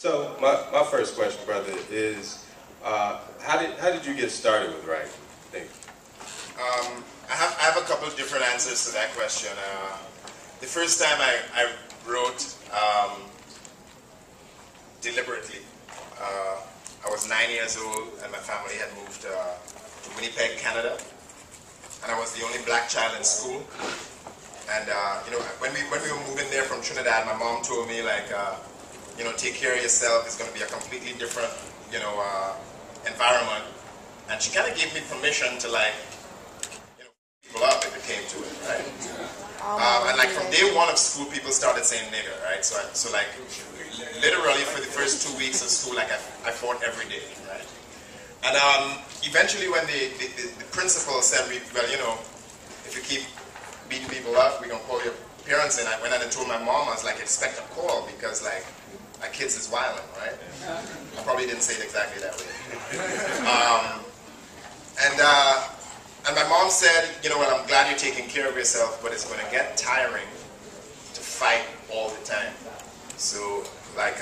So my first question, brother, is how did you get started with writing? Thank you. I have a couple of different answers to that question. The first time I wrote deliberately, I was 9 years old and my family had moved to Winnipeg, Canada, and I was the only black child in school. And you know, when we were moving there from Trinidad, my mom told me, like, you know, take care of yourself. It's going to be a completely different, you know, environment. And she kind of gave me permission to, like, you know, people up if it came to it, right? And like from day one of school, people started saying nigger, right? So like literally for the first 2 weeks of school, like I fought every day, right? And eventually when the principal said, well, you know, if you keep beating people up, we're gonna call your parents in. I went and told my mom, I was like, expect a call because like my kids is violent, right? I probably didn't say it exactly that way. And my mom said, you know what, I'm glad you're taking care of yourself, but it's going to get tiring to fight all the time. So, like,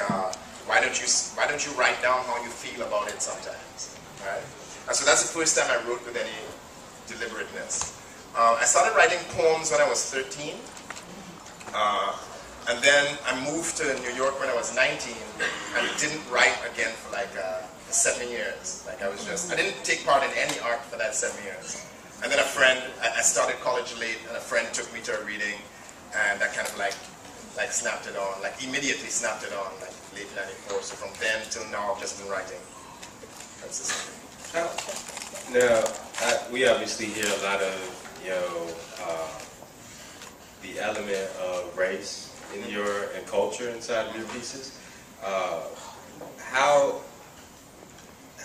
why don't you write down how you feel about it sometimes, right? And so that's the first time I wrote with any deliberateness. I started writing poems when I was 13, and then I moved to New York when I was 19, and didn't write again for like 7 years. Like I didn't take part in any art for that 7 years. And then a friend, I started college late, and a friend took me to a reading, and I kind of like snapped it on, like immediately snapped it on, like late 94. So from then till now, I've just been writing consistently. Now, we obviously hear a lot of, you know, the element of race in and culture inside of your pieces. How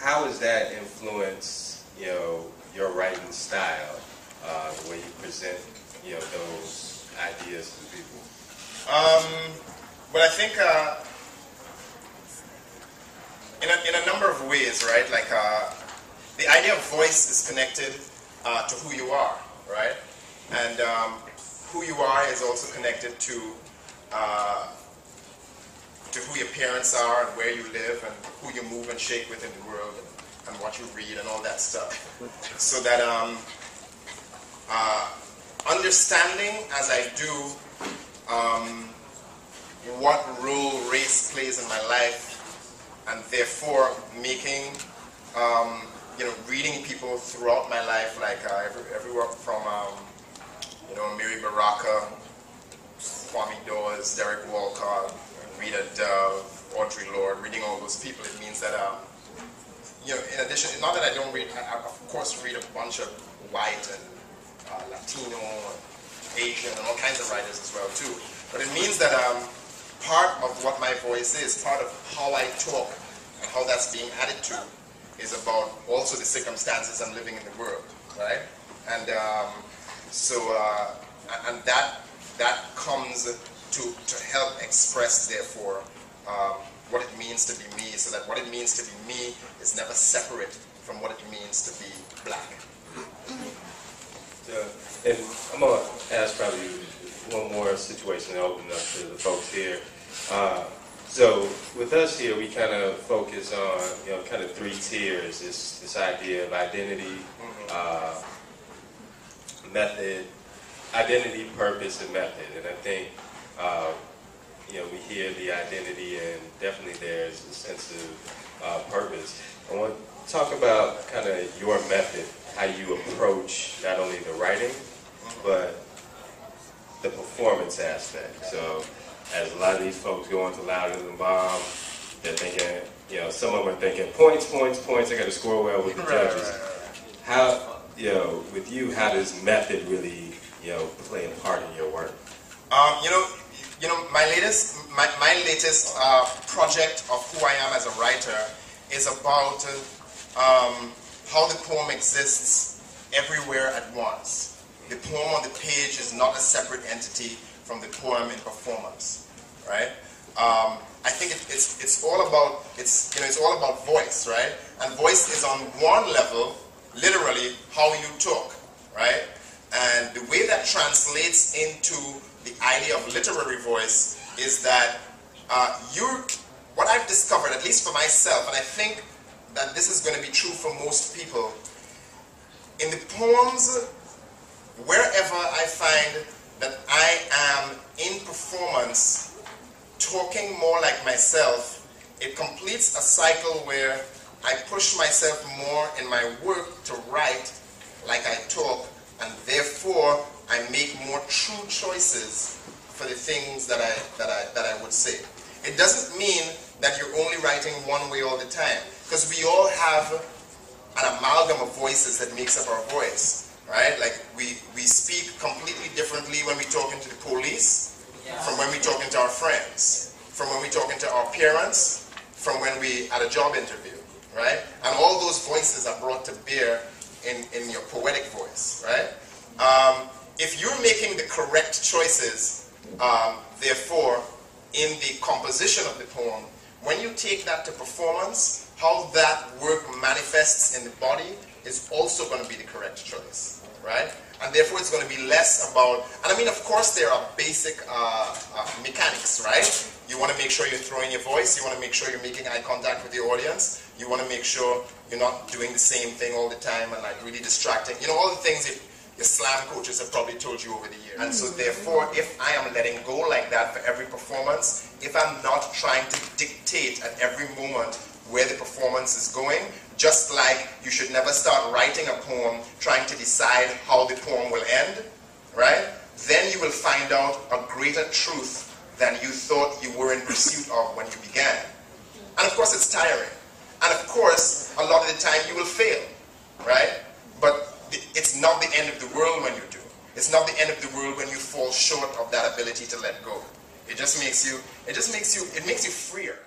has that influenced, you know, your writing style, the way you present, you know, those ideas to people? Well, I think in a number of ways, right? Like the idea of voice is connected to who you are, right? And who you are is also connected to who your parents are and where you live and who you move and shake with in the world and what you read and all that stuff. So that understanding, as I do, what role race plays in my life, and therefore making, you know, reading people throughout my life, like everywhere from, you know, Mary Baraka, Kwame Dawes, Derek Walcott, Rita Dove, Audre Lorde, reading all those people, it means that, you know, in addition, not that I don't read, I of course read a bunch of white and Latino and Asian and all kinds of writers as well too. But it means that part of what my voice is, part of how I talk and how that's being added to is about also the circumstances I'm living in the world, right? And so, and that comes to help express, therefore, what it means to be me, so that what it means to be me is never separate from what it means to be black. And I'm going to ask probably one more situation to open up to the folks here. So with us here, we kind of focus on, you know, kind of 3 tiers, this idea of identity, method, identity, purpose, and method. And I think, you know, we hear the identity, and definitely there's a sense of purpose. I want to talk about kind of your method, how you approach not only the writing, but the performance aspect. So as a lot of these folks go into Louder Than Bomb, they're thinking, you know, some of them are thinking points, points, points, I got to score well with the judges. How, you know, with you, how does method really, you know, play a part in your work? You know, my latest project of who I am as a writer is about how the poem exists everywhere at once. The poem on the page is not a separate entity from the poem in performance, right? I think it's all about voice, right? And voice is on one level, literally, how you talk, right? And the way that translates into the idea of literary voice is that what I've discovered, at least for myself, and I think that this is going to be true for most people, in the poems, wherever I find that I am in performance talking more like myself, it completes a cycle where I push myself more in my work to write like I talk, and therefore I make more true choices for the things that I would say. It doesn't mean that you're only writing one way all the time, because we all have an amalgam of voices that makes up our voice, right? Like we speak completely differently when we're talking to the police, from when we're talking to our friends, from when we're talking to our parents, from when we at a job interview, right? And all those voices are brought to bear in your poetic voice, right? If you're making the correct choices, therefore, in the composition of the poem, when you take that to performance, how that work manifests in the body is also going to be the correct choice, right? And therefore it's going to be less about, and I mean, of course there are basic mechanics, right? You want to make sure you're throwing your voice, you want to make sure you're making eye contact with your audience, you want to make sure you're not doing the same thing all the time and like really distracting, you know, all the things that your slam coaches have probably told you over the years. And so therefore, if I am letting go like that for every performance, if I'm not trying to dictate at every moment where the performance is going, just like you should never start writing a poem trying to decide how the poem will end, right? Then you will find out a greater truth than you thought you were in pursuit of when you began. And of course it's tiring. And of course, a lot of the time you will fail, right? But it's not the end of the world when you do. It's not the end of the world when you fall short of that ability to let go. It just makes you freer.